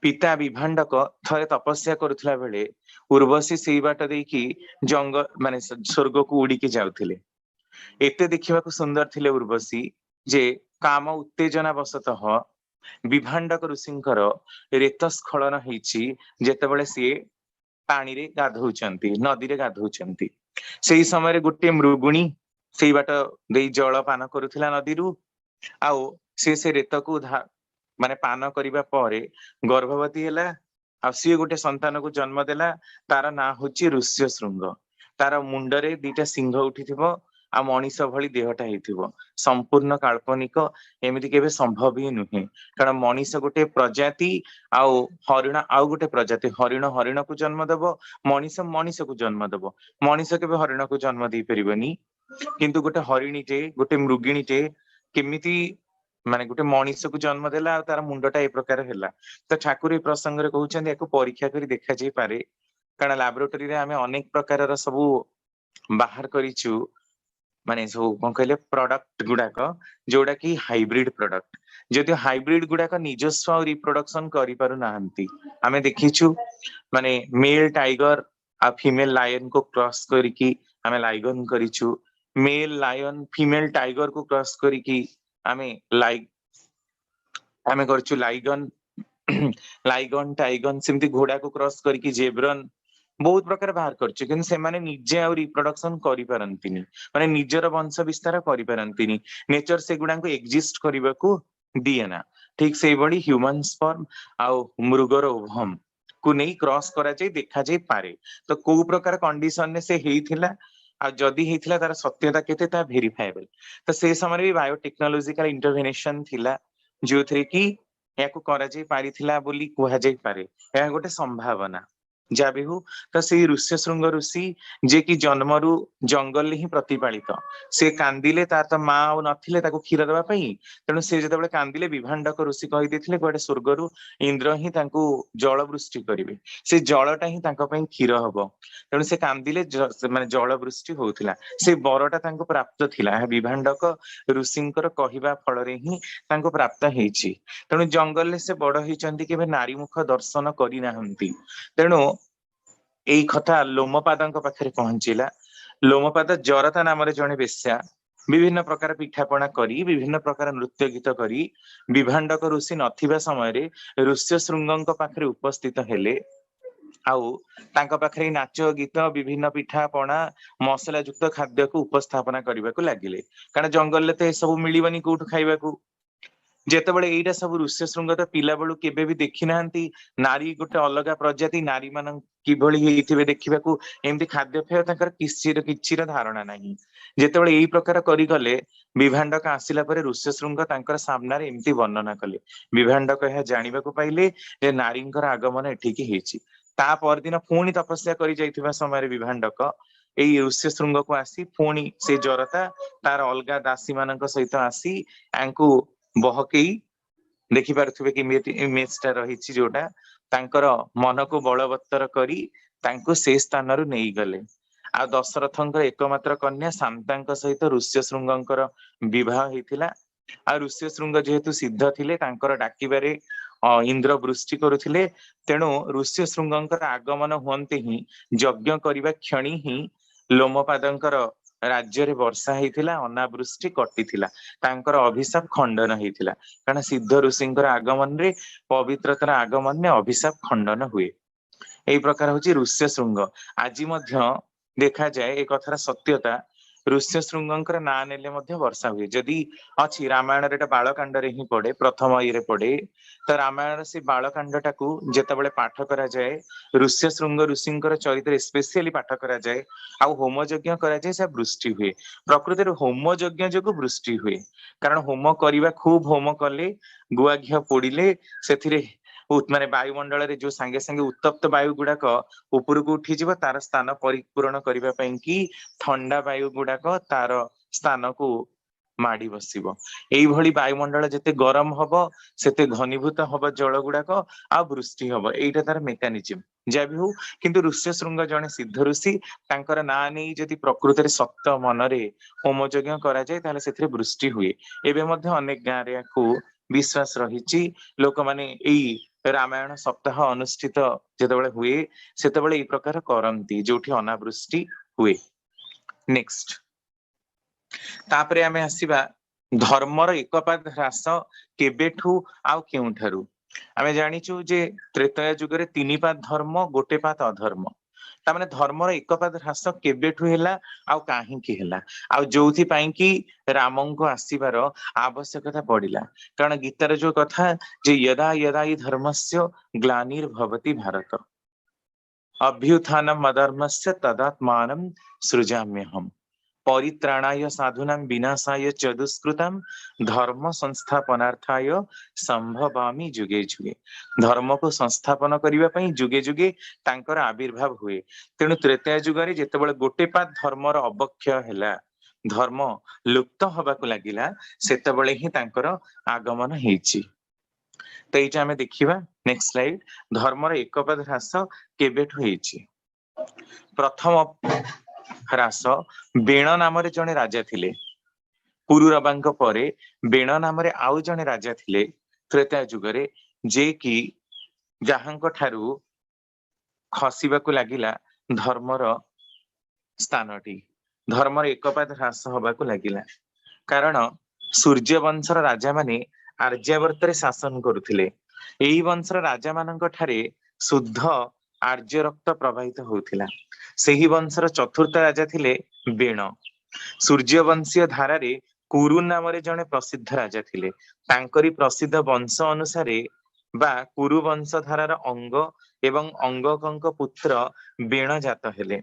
पिता विभांडक थरे तपस्या करुथला बेले उर्वशी सेई बाट देकी जंगल माने स्वर्ग को उड़ी के जाउथिले। एते देखिबाकू सुंदर थिले उर्वशी जे काम उत्तेजना वशतः विभांडक ऋषिंकर रेतस्खलन होईछि जेतेबेले से पानी रे गाधौचंती, नदी रे गाधौचंती। सेई समय रे गोटे मृगुणी सेई बाट देई जल पान करुथिला नदीरू। आउ से रेत को माने पान करिबा परे गर्भवती हैला। आ सी गोटे संतान को जन्म देला, तार ना होची ऋष्यशृंग। तार मुंडरे 2टा सिंह उठिथिबो आ मनीष भली देहटा हेतिबो। संपूर्ण काल्पनिक, एमिति केबे संभव ही नुहे। कारण मनीष गोटे प्रजाति आउ हरिण आउ गोटे प्रजाति। हरिण हरिण को जन्म देबो, मनीष मनीष को जन्म देबो। मनीष केबे हरिण को जन्म दे परिबनी, किंतु गोटे हरिणीटे गोटे मृगिणीटे केमिति माने गोटे मनीष को जन्म देला तार मुंडटा ए प्रकार हैला तो ठाकुर ए प्रसंग रे कहउछन याको परीक्षा करी देखा जाई पारे कारण लैबोरेटरी रे हमें अनेक प्रकार सबू बाहर करिछु माने सब कौन कहले प्रोडक्ट गुड़ाक जोड़ा कि हाइब्रिड प्रोडक्ट जदि हाइब्रिड गुड़ाक निजस्व रिप्रोडक्शन करि पारु नाहंती आमे देखिछु माने मेल टाइगर आ फीमेल लायन को क्रॉस करिकी आमे लाइगन करिछु मेल लायन फीमेल टाइगर को क्रॉस करिकी आमे आमे करछु लाइगन लाइगन टाइगन सेमती घोड़ा को क्रॉस करके जेब्रन बहुत प्रकार बाहर करछु किंतु से माने निजे आ रिप्रोडक्शन करि पारंतिनी माने निजर वंश विस्तार करि पारंतिनी नेचर से गुडा को एग्जिस्ट करबा को दिए ना ठीक से बड़ी ह्यूमन स्पर्म आ मृगर ओभम को नहीं क्रॉस करा जाय देखा जाय पारे तो को प्रकार कंडीशन ने से हेइथिला आ जदी हेइथिला तार सत्यता केते ता वेरीफाएबल तो से समय भी बायोटेक्नोलॉजिकल इंटरवेनेशन थिला जो थे कि याको करा जाय पारिथिला बोली कुहा जाय पारे या गोटे संभावना जा भी हो तो से ऋष्य श्रृंग ऋषि जे कि जन्मरु जंगल ही प्रतिपालित से कांदिले तार तो माँ और नथिले ताको क्षीर देबा पई तेणु से जतबेले कांदिले विभांडक ऋषि कहि देथिले गोटे स्वर्गरु इंद्र ही तांको जल वृष्टि करिवे से जलटा ही तांको पई क्षीर हबो तेणु से कांदिले माने जल वृष्टि होउथिला से बरटा तांको प्राप्त थिला विभांडक ऋषिंकर कहिबा फल रे ही तांको प्राप्त हेछि तेणु जंगल से बड़ होइचंती केबे नारी मुख दर्शन करि नाहंती तेणु एई कथा लोमपादଙ୍କ पाखरे पहुंचिला लोमपाद जरता नाम जड़े बेश्या विभिन्न प्रकार पिठापना करी विभिन्न प्रकार नृत्य गीत करी विभांडक ऋषि नथिबा समय ऋष्य श्रृंगଙ୍କ पाखरे उपस्थित हेले आउ तांका पाखरे नाच गीत विभिन्न पिठा पना मसला युक्त खाद्य को उपस्थापना करने को लगिले कारण जंगल तो सब मिलबनी कोठु खाइबा को जेतेबेले एइटा सब ऋष्य श्रृंग तो पिला बेलू केबे भी देखि नाहंती नारी गोटे अलग प्रजाति नारी मान किभଳି हेइथिबे देखिबाकू एमती खाद्य पेय तांकर किछिर धारणा नाही जेतेबेले एई प्रकार करी गले विभांडक आसिला परे ऋष्य श्रृंग तांकर सामना रे एमती वर्णना कले विभांडक यह जानिबाकू पाइले जे नारींकर आगमन एठिकी हेछि ता परदिन पुणी तपस्या करी जाइथिबा समय विभांडक एई ऋष्य श्रृंग को आसी पुणी से जरता तार अलगा दासी मानक सहित आसी आंकू बहकई देखि पारुथिबे कि इमेजटा रहिछि जोटा तांकर मन को बलवत्तर करी तांको से स्थान रु नेई गले आ दशरथंकर एकमात्र कन्या शांतांक सहित ऋष्य श्रृंगंकर विवाह हेतिला आ ऋष्य श्रृंग जेहेतु सिद्ध थिले तांकर डाकिबारे इंद्र वृष्टि करुथिले तेणु ऋष्य श्रृंगंकर आगमन हुंते ही यज्ञ करिबा क्षणी ही लोमपादंकर राज्य रे वर्षा हेतिला अनावृष्टि कटिथिला तांकर अभिशाप खंडन हेतिला कारण सिद्ध ऋषिंकर आगमन रे पवित्रतार आगमन ने अभिशाप खंडन हुए एई प्रकार होची ऋष्य श्रृंग आज मध्य देखा जाए एक कथार सत्यता ऋष्य श्रृंगंकर ना नेले मध्य वर्षा हुए जदि अछि रामायण रे बालकांड रे ही पड़े प्रथम ये पड़े तो रामायण से बालकांडटा को जेतेबेले पाठ करा जाए ऋष्य श्रृंग ऋषिंकर चरित्र स्पेशली पाठ करा जाए आ होम यज्ञ करा जाए से वृष्टि हुए प्रकृति होम यज्ञ जो वृष्टि हुए कारण होम करवा खूब होम कले गुआ घी पोड़िले से माने वायुमंडल रे जो सांगे सांगे उत्तप्त वायु गुड़ाक उपरक उठी जीव तार स्थान परिपूरण करबा पई कि ठंडा वायु गुड़ाक तार स्थान को माड़ी बसिबो एई भली वायुमंडल जते गरम हबो सेते घनीभूत हबो जल गुड़ाक आ वृष्टि हबो एइटा तार मेकानिज्म जा भी हो किंतु ऋष्य श्रृंग जने सिद्ध ऋषि तांकर ना नहीं जदि प्रकृति सत्य मनरे होम यज्ञ करा जाए ताले सेथिरे वृष्टि हुए एबे मध्य अनेक गाँ रे को विश्वास रहिछि लोक माने एई रामायण सप्ताह अनुष्ठित जेतेबेले हुए सेतेबेले एई प्रकार करंती जोठी अनावृष्टि हुए नेक्स्ट तापरे आमे आसीबा धर्मर एकपाद ह्रास केबेठू आउ केउठारू आमे जानिचु जे त्रेतया युगरे तीन पाद धर्म गोटे पाद अधर्म तामाने धर्मर एकपाद ह्रास केबेठू हैला आउ काहींकी हैला आउ जोथि पई कि रामंको आसीबार आवश्यकता पड़िला कारण गीतार जो कथा जे यदा यदा हि धर्मस्य ग्लानिर्भवति भारत अभ्युत्थानम् अधर्मस्य तदात्मानं सृजाम्यहम् परित्राणाय साधूनां विनाशाय च दुष्कृतां धर्म संस्थापनार्थाय संभवामि जुगे जुगे धर्म को संस्थापन करिबा पई जुगे जुगे तांकर आविर्भाव हुए तेणु त्रेतया युगरे जेतेबेले गोटे पाद धर्मर अवक्षय हैला धर्म लुप्त हबाकू लागिला सेतबेले ही तांकर आगमन हेछि। तो ये आम देखा नेक्स्ट स्लाइड धर्मर एकपद ह्रास केबेठु हेछि। प्रथम ह्रास बेण नाम जड़े राजा थिले पुरुरबांक परे बेण नाम आउ जड़े राजा थिले त्रेता जुगरे जे कि जहांक ठारू खसिबाकू लागिला धर्मर स्थानटी धर्मर एकपाद ह्रास हबाकू लागिला कारण सूर्यवंशर राजा माने आर्यावर्त शासन करुथिले। एही वंशर राजा मानक ठारे शुद्ध आर्य रक्त प्रवाहित होउथिला। सेही वंशर चतुर्थ राजा थिले बेण। सूर्यवंशीय धारारे कुरु नाम जड़े प्रसिद्ध राजा थिले। तांकरी प्रसिद्ध वंश अनुसारे बा कुरु वंश धारार अंग एवं अंगकंक पुत्र बेण जात हेले।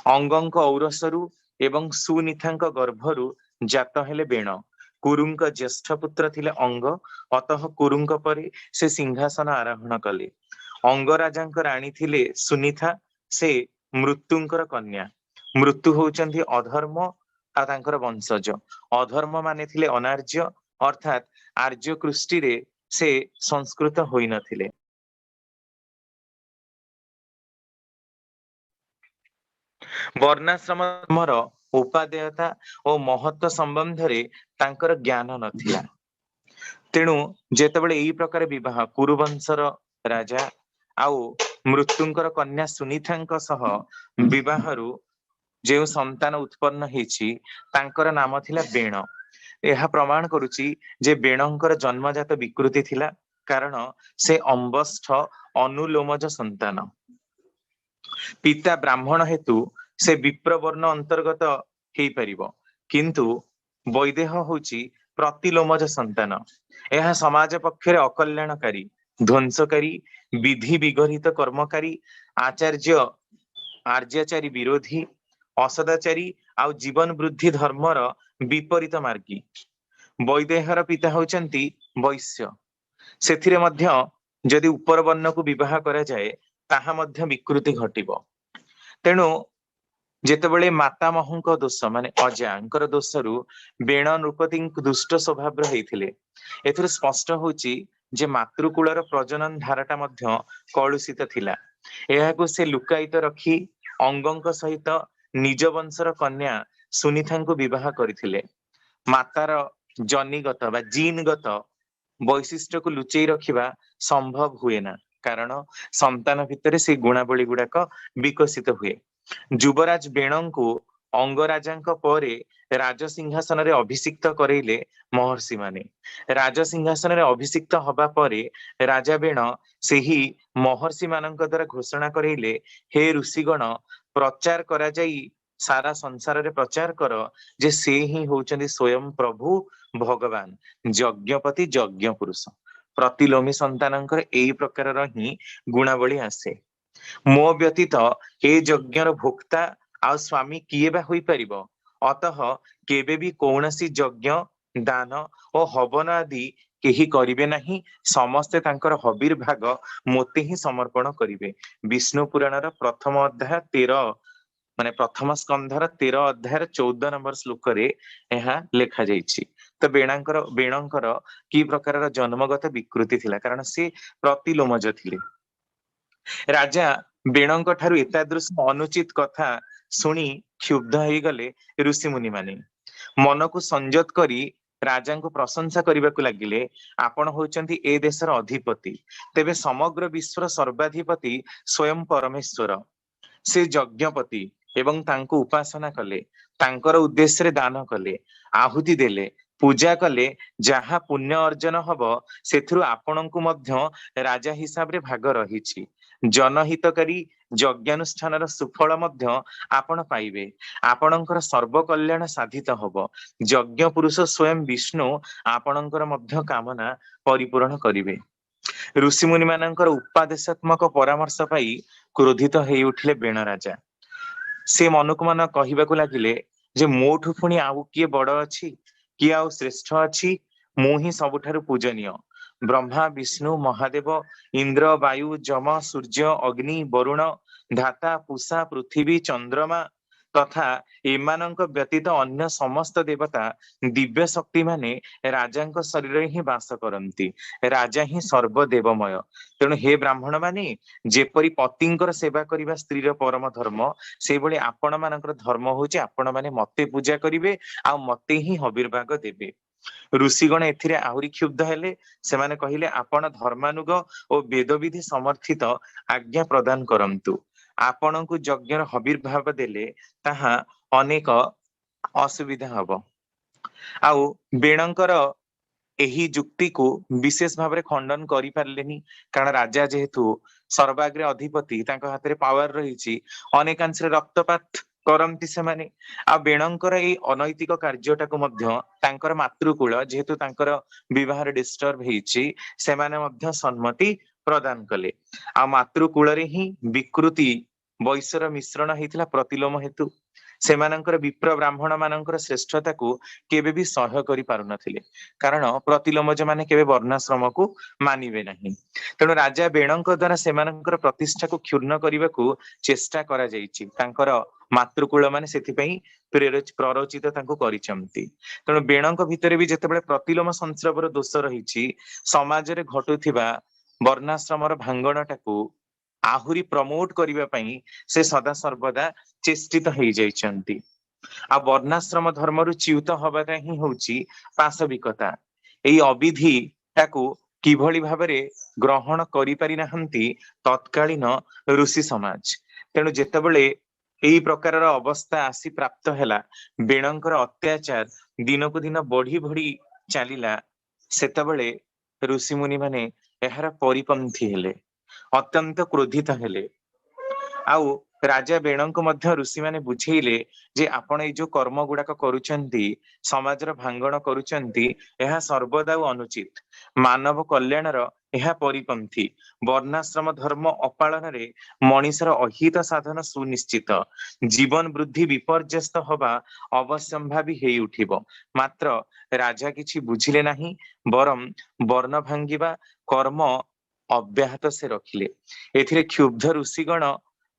अंगंक औरसरु एवं सुनीतांक गर्भरु जात हेले बेण। कुरुंक ज्येष्ठ पुत्र थिले अंग अतः कुरुंक परे से सिंहासन आरोहण कले। अंग राजांक राणी थिले सुनीता से मृत्युंकर कन्या। मृत्यु होउचंती अधर्म आ तांकर वंशज। अधर्म माने थिले अनार्य अर्थात आर्य कृष्टि रे से संस्कृत होई नथिले। वर्णाश्रम धर्मर उपादेयता और महत्व संबंध रे तांकर ज्ञान नथिला। तेणु जेतेबेले एई प्रकार विवाह कुरुवंशर राजा आउ मृत्युंकर कन्या सुनीतांक सह विवाहरु जे संतान उत्पन्न हेछि तांकर नाम थिला बेण। यह प्रमाण करुछि जे बेणंकर जन्मजात विकृति थिला कारण से अंबस्थ अनुलोमज संतान। पिता ब्राह्मण हेतु से विप्रवर्ण अंतर्गत हेई परिबो किंतु वैदेह होछि प्रतिलोमज संतान। यह समाज पक्षरे अकल्याणकारी ध्वंसकारी विधि विगहित कर्मकारी आचार्य आर्याचारी विरोधी असदाचारी आउ जीवन वृद्धि धर्मर विपरीत मार्गी। वैदेहर पिता होचंती वैश्य। सेथिरे मध्य जदि उपर वर्ण को विवाह करा जाए ताहा मध्य विकृति घटिबो। तेणु जेतेबेले मातामहूंक दोष माने अजांकर दोषरु बेण नृपति दुष्ट स्वभाव हेइथिले। एथुर स्पष्ट होछि जे मातृकुलर प्रजनन धाराटा मध्य कलुषित थिला। एहाकु से लुकायित रखी अंगंक सहित निज वंशर कन्या सुनीतांको विवाह करथिले। मातार जनिगत बा जीनगत वैशिष्ट्य को लुचेई रखिबा संभव हुए ना कारण संतान भितरे से गुणावली गुड़ाक विकसित हुए। युवराज बेणंकु अंगराजांक परे राजसिंहासन रे अभिषिक्त करैले महर्षि माने। राजसिंहासन रे अभिषिक्त हबा परे राजा बेण सेही महर्षि मानक द्वारा घोषणा करैले हे ऋषिगण प्रचार करा जाई सारा संसार रे प्रचार कर जे से ही होचंदी स्वयं प्रभु भगवान यज्ञपति यज्ञ पुरुष। प्रतिलोमी संतानंकर एई प्रकार ही गुणावली आसे। मो व्यतीत ए यज्ञर भोक्ता आ स्वामी किए बा होई परिबो। अतः केबे भी कौनसी यज्ञ दान और हवन आदि केही करिवे नहीं। समस्ते तांकर हबीर भाग मोते ही समर्पण करिवे। विष्णु पुराणर प्रथम अध्याय 13 माने प्रथम स्कंधर 13 अध्याय 14 नंबर श्लोक रे यह लेखा जाइछि। तो बेणंकर की प्रकार जन्मगत विकृति थिला कारण से प्रतिलोमज थिले। राजा बेणंक ठारू एतादृश अनुचित कथा शुणी क्षुब्ध हो गले ऋषि मुनि माने। मन को संयत करी राजा को प्रशंसा करने को लगिले आपण होचंती ए देशर अधिपति तेबे समग्र विश्वर सर्वाधिपति स्वयं परमेश्वर। से यज्ञपति एवं तांको उपासना कले तांकर उद्देश्य रे दान कले आहुति देले पूजा कले जहा पुण्य अर्जन हब सेथुरु आपणଙ୍କୁ ମଧ୍ୟ राजा हिसाब रे भाग रहिछि। जनहितकारी यज्ञानुष्ठानर सुफल ମଧ୍ୟ आपण पाइबे। आपणଙ୍କର सर्व कल्याण साधित हब। यज्ञ पुरुष स्वयं विष्णु आपणଙ୍କର ମଧ୍ୟ कामना परिपूर्ण करिवे। ऋषि मुनि मानकर उपादेशात्मक परामर्श पाई क्रोधित हेई उठिले बेण राजा। से मनुक मन कहिबाकू लागिले जे मोठु पुणी आउ किए बड़ अछि किए आउ श्रेष्ठ अछि मु ही सबुठारु पूजनीय। ब्रह्मा विष्णु महादेव इंद्र वायु जम सूर्य अग्नि वरुण धाता पूषा पृथ्वी चंद्रमा तथा एमानଙ୍କ ବ୍ୟତୀତ ଅନ୍ୟ ସମସ୍ତ ଦେବତା ଦିବ୍ୟ ଶକ୍ତି ମାନେ ରାଜାଙ୍କ ଶରୀରରେ ହିଁ ବାସ କରନ୍ତି। ରାଜା ହିଁ ସର୍ବଦେବମୟ। ତେଣୁ ହେ ବ୍ରାହ୍ମଣ ମାନେ, ଯେପରି ପତିଙ୍କର ସେବା କରିବା ସ୍ତ୍ରୀର ପରମ ଧର୍ମ, ସେଇଭଳି ଆପଣ ମାନଙ୍କର ଧର୍ମ ହଉଛି ଆପଣ ମାନେ ମତେ ପୂଜା କରିବେ ଆଉ ମତେ ହିଁ ହବିର୍ଭାଗ ଦେବେ। ଋଷିଗଣ ଏଥିରେ ଆହୁରି କ୍ଷୁବ୍ଧ ହେଲେ। ସେମାନେ କହିଲେ, ଆପଣ ଧର୍ମାନୁଗ ଓ ବେଦବିଧି ସମର୍ଥିତ ଆଜ୍ଞା ପ୍ରଦାନ କରନ୍ତୁ। ଆପଣଙ୍କୁ ଯଜ୍ଞର ହବିର୍ଭାବ ଦେଲେ ତାହା ଅନେକ ଅସୁବିଧା ହବ। ଆଉ ବେଣଙ୍କର ଏହି ଯୁକ୍ତିକୁ ବିଶେଷ ଭାବରେ ଖଣ୍ଡନ କରିପାରିଲେନି, କାରଣ ରାଜା ଯେହେତୁ ସର୍ବାଗ୍ରେ ଅଧିପତି, ତାଙ୍କ ହାତରେ ପାୱାର ରହିଛି, ଅନେକାଂଶରେ ରକ୍ତପାତ କରନ୍ତି ସେମାନେ। ଆଉ ବେଣଙ୍କର ଏଇ ଅନୈତିକ କାର୍ଯ୍ୟଟାକୁ ମଧ୍ୟ ତାଙ୍କର ମାତୃକୂଳ, ଯେହେତୁ ତାଙ୍କର ବିବାହରେ ଡିଷ୍ଟର୍ବ ହେଇଛି, ସେମାନେ ମଧ୍ୟ ସମ୍ମତି ପ୍ରଦାନ କଲେ। ଆଉ ମାତୃକୂଳରେ ହିଁ ବିକୃତି ବୈଶ୍ୟର ମିଶ୍ରଣ ହେଇଥିଲା ପ୍ରତିଲୋମ ହେତୁ। ସେମାନଙ୍କର ବିପ୍ର ବ୍ରାହ୍ମଣ ମାନଙ୍କର ଶ୍ରେଷ୍ଠତାକୁ କେବେ ବି ସହ୍ୟ କରିପାରୁନଥିଲେ, କାରଣ ପ୍ରତିଲୋମଜ ମାନେ କେବେ ବର୍ଣ୍ଣାଶ୍ରମକୁ ମାନିବେ ନାହିଁ। ତେଣୁ ରାଜା ବେଣଙ୍କ ଦ୍ଵାରା ସେମାନଙ୍କର ପ୍ରତିଷ୍ଠାକୁ କ୍ଷୁର୍ଣ୍ଣ କରିବାକୁ ଚେଷ୍ଟା କରାଯାଇଛି। ତାଙ୍କର ମାତୃକୂଳ ମାନେ ସେଥିପାଇଁ ପ୍ରରୋଚିତ ତାଙ୍କୁ କରିଛନ୍ତି। ତେଣୁ ବେଣଙ୍କ ଭିତରେ ବି ଯେତେବେଳେ ପ୍ରତିଲୋମ ସଂସ୍ରବର ଦୋଷ ରହିଛି, ସମାଜରେ ଘଟୁଥିବା ବର୍ଣ୍ଣାଶ୍ରମର ଭାଙ୍ଗଣଟାକୁ ଆହୁରି ପ୍ରମୋଟ କରିବା ପାଇଁ ସେ ସଦାସର୍ବଦା ଚେଷ୍ଟିତ ହେଇଯାଇଛନ୍ତି। ଆଉ ବର୍ଣ୍ଣାଶ୍ରମ ଧର୍ମରୁ ଚ୍ୟୁତ ହବାଟା ହିଁ ହଉଛି ପାଶବିକତା। ଏଇ ଅବିଧିଟାକୁ କିଭଳି ଭାବରେ ଗ୍ରହଣ କରିପାରି ନାହାନ୍ତି ତତ୍କାଳୀନ ଋଷି ସମାଜ। ତେଣୁ ଯେତେବେଳେ ଏଇ ପ୍ରକାରର ଅବସ୍ଥା ଆସି ପ୍ରାପ୍ତ ହେଲା, ବେଣଙ୍କର ଅତ୍ୟାଚାର ଦିନକୁ ଦିନ ବଢି ବଢି ଚାଲିଲା, ସେତେବେଳେ ଋଷିମୁନି ମାନେ ଏହାର ପରିପନ୍ଥୀ ହେଲେ, ଅତ୍ୟନ୍ତ କ୍ରୋଧିତ ହେଲେ। ଆଉ ରାଜା ବେଣଙ୍କୁ ମଧ୍ୟ ଋଷିମାନେ ବୁଝେଇଲେ ଯେ ଆପଣ ଏଇ ଯୋଉ କର୍ମ ଗୁଡାକ କରୁଛନ୍ତି, ସମାଜର ଭାଙ୍ଗଣ କରୁଛନ୍ତି, ଏହା ସର୍ବଦା ଅନୁଚିତ। ମାନବ କଲ୍ୟାଣର ଏହା ପରିପନ୍ଥୀ। ବର୍ଣ୍ଣାଶ୍ରମ ଧର୍ମ ଅପାଳନରେ ମଣିଷର ଅହିତ ସାଧନ ସୁନିଶ୍ଚିତ। ଜୀବନ ବୃଦ୍ଧି ବିପର୍ଯ୍ୟସ୍ତ ହବା ଅବଶ୍ୟମ୍ଭାବୀ ହେଇ ଉଠିବ। ମାତ୍ର ରାଜା କିଛି ବୁଝିଲେ ନାହିଁ, ବରଂ ବର୍ଣ୍ଣ ଭାଙ୍ଗିବା କର୍ମ ଅବ୍ୟାହତ ସେ ରଖିଲେ। ଏଥିରେ କ୍ଷୁବ୍ଧ ଋଷିଗଣ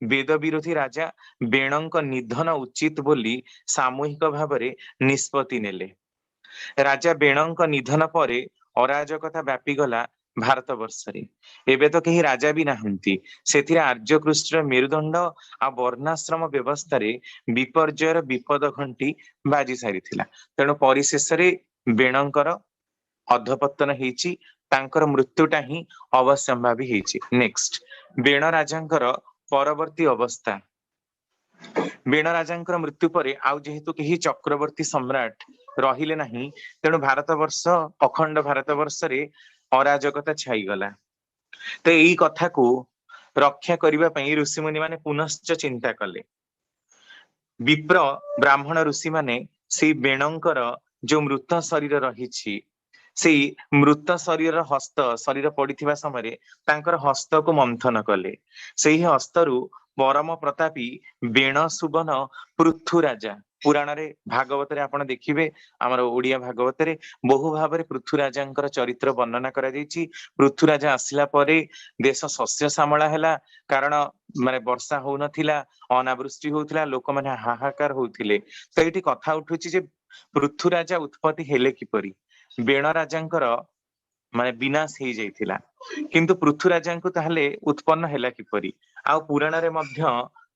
ବେଦ ବିରୋଧୀ ରାଜା ବେଣଙ୍କ ନିଧନ ଉଚିତ ବୋଲି ସାମୂହିକ ଭାବରେ ନିଷ୍ପତ୍ତି ନେଲେ। ରାଜା ବେଣଙ୍କ ନିଧନ ପରେ ଅରାଜକତା ବ୍ୟାପିଗଲା ଭାରତ ବର୍ଷରେ। ଏବେ ତ କେହି ରାଜା ବି ନାହାନ୍ତି। ସେଥିରେ ଆର୍ଯ୍ୟକୃଷ୍ଣର ମେରୁଦଣ୍ଡ ଆଉ ବର୍ଣ୍ଣାଶ୍ରମ ବ୍ୟବସ୍ଥାରେ ବିପର୍ଯ୍ୟୟର ବିପଦ ଘଣ୍ଟି ବାଜି ସାରିଥିଲା। ତେଣୁ ପରିଶେଷରେ ବେଣଙ୍କର ଅଧପତନ ହେଇଛି, ତାଙ୍କର ମୃତ୍ୟୁଟା ହିଁ ଅବଶ୍ୟମ୍ଭାବୀ ହେଇଛି। ନେକ୍ସଟ, ବେଣ ରାଜାଙ୍କର ପରବର୍ତ୍ତୀ ଅବସ୍ଥା। ବେଣ ରାଜାଙ୍କର ମୃତ୍ୟୁ ପରେ ଆଉ ଯେହେତୁ କେହି ଚକ୍ରବର୍ତ୍ତୀ ସମ୍ରାଟ ରହିଲେ ନାହିଁ, ତେଣୁ ଭାରତବର୍ଷ, ଅଖଣ୍ଡ ଭାରତବର୍ଷରେ ଅରାଜକତା ଛାଇଗଲା। ତ ଏଇ କଥାକୁ ରକ୍ଷା କରିବା ପାଇଁ ଋଷିମୁନି ମାନେ ପୁନଶ୍ଚ ଚିନ୍ତା କଲେ। ବିପ୍ର ବ୍ରାହ୍ମଣ ଋଷି ମାନେ ସେଇ ବେଣଙ୍କର ଯୋଉ ମୃତ ଶରୀର ରହିଛି, ସେଇ ମୃତ ଶରୀରର ହସ୍ତ ଶରୀର ପଡିଥିବା ସମୟରେ ତାଙ୍କର ହସ୍ତକୁ ମନ୍ଥନ କଲେ। ସେହି ହସ୍ତରୁ ପରମ ପ୍ରତାପୀ ବେଣ ସୁବନ ପୃଥୁ ରାଜା, ପୁରାଣରେ ଭାଗବତରେ ଆପଣ ଦେଖିବେ, ଆମର ଓଡିଆ ଭାଗବତରେ ବହୁ ଭାବରେ ପୃଥୁ ରାଜାଙ୍କର ଚରିତ୍ର ବର୍ଣ୍ଣନା କରାଯାଇଛି। ପୃଥୁ ରାଜା ଆସିଲା ପରେ ଦେଶ ଶସ୍ୟ ଶ୍ୟାମଳା ହେଲା, କାରଣ ମାନେ ବର୍ଷା ହଉନଥିଲା, ଅନାବୃଷ୍ଟି ହଉଥିଲା, ଲୋକମାନେ ହାହାକାର ହଉଥିଲେ। ତ ଏଇଠି କଥା ଉଠୁଛି ଯେ ପୃଥୁ ରାଜା ଉତ୍ପତ୍ତି ହେଲେ କିପରି? ବେଣ ରାଜାଙ୍କର ମାନେ ବିନାଶ ହେଇଯାଇଥିଲା, କିନ୍ତୁ ପୃଥୁ ରାଜାଙ୍କୁ ତାହେଲେ ଉତ୍ପନ୍ନ ହେଲା କିପରି? ଆଉ ପୁରାଣରେ ମଧ୍ୟ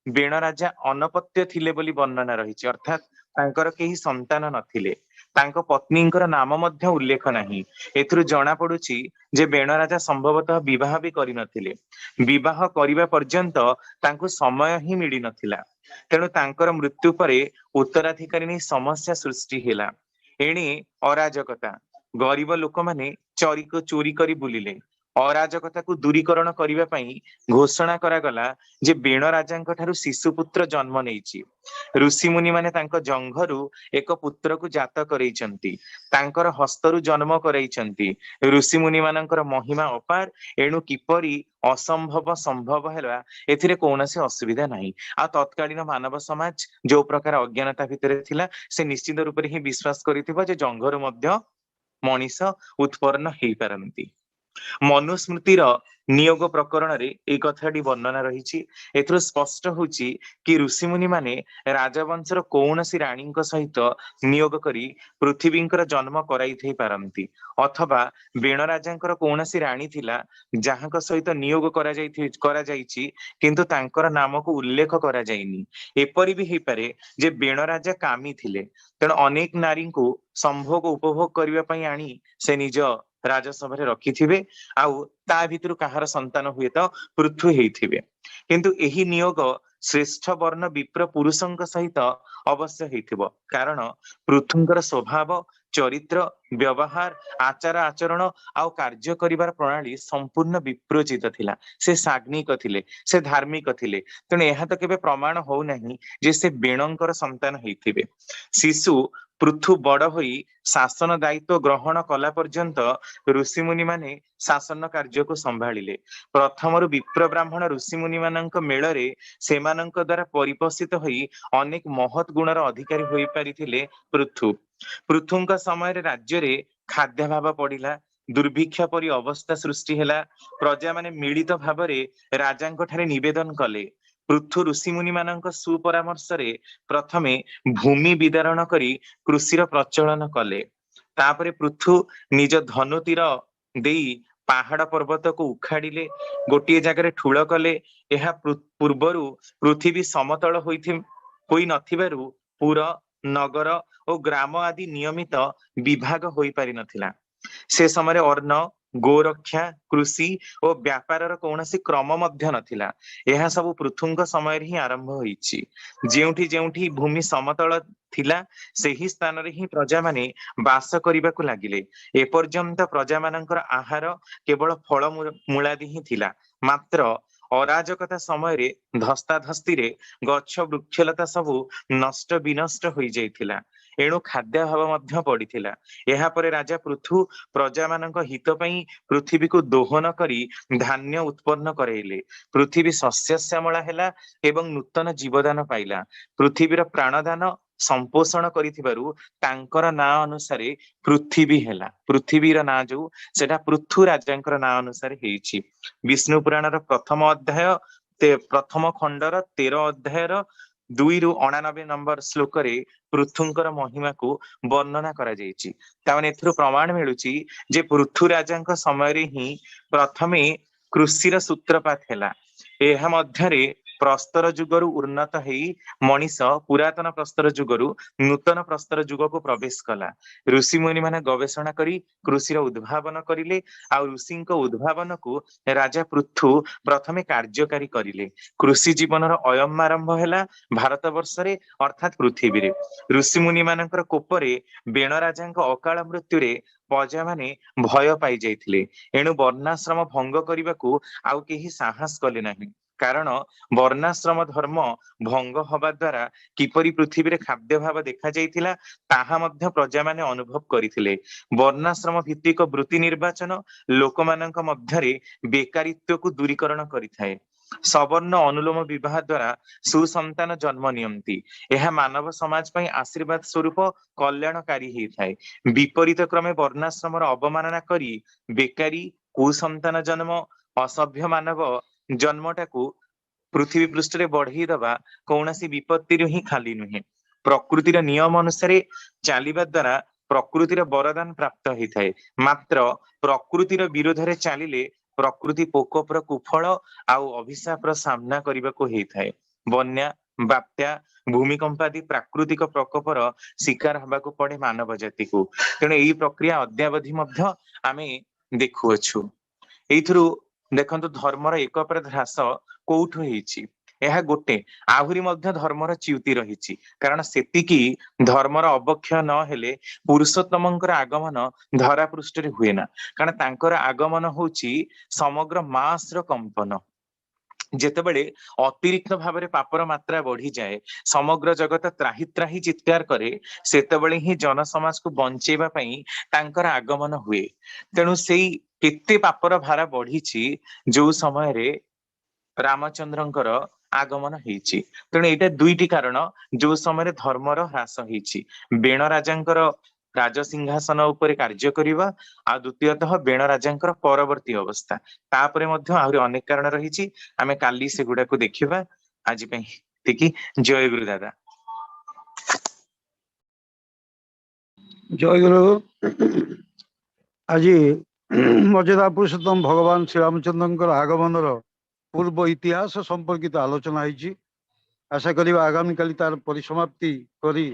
ବେଣ ରାଜା ଅନପତ୍ୟ ଥିଲେ ବୋଲି ବର୍ଣ୍ଣନା ରହିଛି, ଅର୍ଥାତ ତାଙ୍କର କେହି ସନ୍ତାନ ନଥିଲେ। ତାଙ୍କ ପତ୍ନୀଙ୍କର ନାମ ମଧ୍ୟ ଉଲ୍ଲେଖ ନାହିଁ। ଏଥିରୁ ଜଣା ପଡୁଛି ଯେ ବେଣ ରାଜା ସମ୍ଭବତଃ ବିବାହ ବି କରିନଥିଲେ। ବିବାହ କରିବା ପର୍ଯ୍ୟନ୍ତ ତାଙ୍କୁ ସମୟ ହିଁ ମିଳିନଥିଲା। ତେଣୁ ତାଙ୍କର ମୃତ୍ୟୁ ପରେ ଉତ୍ତରାଧିକାରୀ ନେଇ ସମସ୍ୟା ସୃଷ୍ଟି ହେଲା। ଏଣେ ଅରାଜକତା, ଗରିବ ଲୋକମାନେ ଚୋରି କରି ବୁଲିଲେ। ଅରାଜକତାକୁ ଦୂରୀକରଣ କରିବା ପାଇଁ ଘୋଷଣା କରାଗଲା ଯେ ବେଣ ରାଜାଙ୍କ ଠାରୁ ଶିଶୁପୁତ୍ର ଜନ୍ମ ନେଇଛି। ଋଷିମୁନି ମାନେ ତାଙ୍କ ଜଙ୍ଘରୁ ଏକ ପୁତ୍ରକୁ ଜାତ କରେଇଛନ୍ତି, ତାଙ୍କର ହସ୍ତରୁ ଜନ୍ମ କରାଇଛନ୍ତି। ଋଷିମୁନି ମାନଙ୍କର ମହିମା ଅପାର, ଏଣୁ କିପରି ଅସମ୍ଭବ ସମ୍ଭବ ହେଲା, ଏଥିରେ କୌଣସି ଅସୁବିଧା ନାହିଁ। ଆଉ ତତ୍କାଳୀନ ମାନବ ସମାଜ ଯୋଉ ପ୍ରକାର ଅଜ୍ଞାନତା ଭିତରେ ଥିଲା, ସେ ନିଶ୍ଚିତ ରୂପରେ ହିଁ ବିଶ୍ୱାସ କରିଥିବ ଯେ ଜଙ୍ଘରୁ ମଧ୍ୟ ମଣିଷ ଉତ୍ପନ୍ନ ହେଇପାରନ୍ତି। मनुस्मृतिर नियोग प्रकरण रे एक कथाटी वर्णना रही। एथरो स्पष्ट होची कि ऋषिमुनि माने राजवंशर कौनसी रानी सहित नियोग करी पृथ्वींकर जन्म कराई थई पारंती, अथवा बेण राजांकर कौनसी रानी थिला जहांक सहित नियोग करा जाईची किंतु तांकर नाम को उल्लेख करा जाईनी। एपरि भी हेई पारे जे बेण राजा कामी थिले, तेणु अनेक नारी को संभोग उपभोग करने पई आनी से निज राजसभा रखिथिबे, आउ ता भितरु काहार संतान हुए तो पृथु हेइथिबे। किंतु एही नियोग श्रेष्ठ वर्ण विप्र पुरुषंक सहित अवश्य हेइथिबो, कारण पृथुंकर स्वभाव, चरित्र, व्यवहार, आचार आचरण आउ कार्य करिवार प्रणाली संपूर्ण विप्रोचित थिला। से साग्निक थिले, से धार्मिक थिले, तेणु एहा तो केबे प्रमाण हो नहीं जे से बेणंकर संतान हेइथिबे। शिशु पृथु बड़ होई शासन दायित्व ग्रहण कला पर्यंत ऋषिमुनि माने शासन कार्य को संभाଳିले। प्रथमरु विप्र ब्राह्मण ऋषिमुनि मानक मेଳରେ सेमानक द्वारा परिपोषित होई अनेक महत् गुणर अधिकारी होई पारिथिले पृथु। पृथुंक समय राज्य रे खाद्याभाव पड़िला, दुर्भिक्ष परि अवस्था सृष्टि ହେଲା। प्रजा माने मिलित भावरे राजांक ठारे निवेदन कले। पृथु ऋषिमुनि मानक सुपरामर्श रे प्रथमे भूमि विदारण करी कृषिर प्रचलन कले। तापरे पृथु निज धनु तीर देई पहाड़ पर्वत को उखाड़िले, गोटे जगह ठूल कले। यह पूर्वरु पृथ्वी समतल होई नथिबारु पुर, नगर और ग्राम आदि नियमित विभाग होई पारि नथिला। से समय अर्ण, गोरक्षा, कृषि और व्यापार कौनसी क्रम मध्य नथिला। यह सब पृथुंक समय ही आरंभ होईछि। जेउठी जेउठी भूमि समतल थिला सेही स्थान रे ही प्रजा माने बास करिबाकु लागिले। एपर्यंत प्रजा मानकर आहार केवल फल मूलादि ही थिला। मात्र अराजकता समय रे धस्ताधस्ती रे गच्छ वृक्षलता सबु नष्ट विनष्ट होई जाइथिला, एणु खाद्याभाव मध्य पड़िथिला। एहा परे राजा पृथु प्रजा मानक हित पई पृथ्वी को दोहन करी धान्य उत्पन्न करेइले। पृथ्वी शस्य श्यामला हेला एवं नूतन जीवदान पाइला। पृथ्वीर प्राणदान संपोषण करिथिबारु तांकर ना अनुसारे पृथ्वी हेला। पृथ्वीर ना जो सेटा पृथु राजांकर ना अनुसारे हेइछि। विष्णु पुराणर प्रथम अध्याय प्रथम खंडर 13 अध्यायर 2 रु 89 नंबर श्लोक रे पृथुंकर महिमा को वर्णना करा जाइछि। ताମାନେ एथिरो प्रमाण मिलुछि जे पृथु राजांक समय रे ही प्रथमे कृषिर सूत्रपात हेला। एहा मध्यरे प्रस्तर जुगरु उन्नत हेई मनीष पुरातन प्रस्तर जुगरु नूतन प्रस्तर जुग को प्रवेश कला। ऋषि मुनि माने गवेषणा करी कृषिर उद्भावन करिले, आ ऋषिंक उद्भावन को राजा पृथु प्रथमे कार्यकारी करिले। कृषि जीवनर अयम आरंभ हेला भारत वर्ष रे अर्थात पृथ्वी रे। ऋषि मुनि मानकर कोपरे बेण राजांक अकाल मृत्यु रे प्रजा माने भय पाई जाइथिले, एणु वर्णाश्रम भंग करिबाकू आउ केही साहस कले नाही। कारण वर्णाश्रम धर्म भंग हवा द्वारा किपरि पृथ्वी रे खाद्य भाव देखा जाइथिला ताहा मध्य प्रजा माने अनुभव करिथिले। वर्णाश्रम भित्तिक वृत्ति निर्वाचन लोकमानंक मध्यरे बेकारित्व को दूरीकरण करिथाए। सवर्ण अनुलोम विवाह द्वारा सुसंतान जन्म नियंती। यह मानव समाज पई आशीर्वाद स्वरूप कल्याणकारी हेइथाए। विपरीत क्रमे वर्णाश्रम अवमानना करी बेकारी, कुसंतान जन्म, असभ्य मानव जन्मटाकू पृथ्वी पृष्ठ रे बढ़ी दबा कौनसी विपत्ति ही खाली नुहे। प्रकृतिर नियम अनुसारे चलिबा द्वारा प्रकृतिर वरदान प्राप्त होता है। मात्र प्रकृतिर विरोध रे चलिले प्रकृति पोकोपर कुफल आउ अभिशापर सामना करने को होता है। बन्या, बात्या, भूमिकंप आदि प्राकृतिक प्रकोपर शिकार हवाक पड़े मानव जाति को। तेणु यही प्रक्रिया अद्यावधि मध्य आमे देखुअछु। एइथुरु देखंतु धर्मर एक अपराध ह्रास कोउठु हेइछि। ଏହା गोटे आहुरी मध्य धर्मर च्युति रहिछि, कारण सेतिकी धर्मर अवक्षय न हेले पुरुषोत्तमंकर आगमन धरा पृष्ठ रे हुए ना। कारण तांकर आगमन होछि समग्र मास र कंपन। जेतेबेले अतिरिक्त भाव पापर मात्रा बढ़ी जाए, समग्र जगत त्राही त्राही चित्कार करे, सेतेबेले ही जन समाज को बंचेबा पई तांकर आगमन हुए। तेणु सेई केते पापर भारा बढ़ी जो समय रे रामचंद्रंकर आगमन हेइछि। तेणु एटा दुईटी कारण जो समय धर्मर ह्रास हेइछि। बेण राजांकर राजसिंहासन उपरे कार्य करिबा आ द्वितीयतः बेण राजांकर परवर्ती अवस्था तापरे ମଧ୍ୟ आहुरी अनेक कारण रहिछि आमे काली सेगुडा को देखिबा आज पई तिकी जय गुरु दादा जय गुरु। आज मर्यादा पुरुषोत्तम भगवान श्री रामचंद्र आगमन पूर्व इतिहास संपर्कित आलोचना होती। आशा करिबा आगामी काली तार परिसमाप्ति करी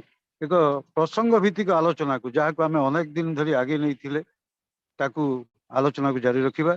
एक प्रसंग भित्तिक आलोचना को जहाँ को आम अनेक दिन धरी आगे नहीं थिले ताकू आलोचना को जारी रखिबा।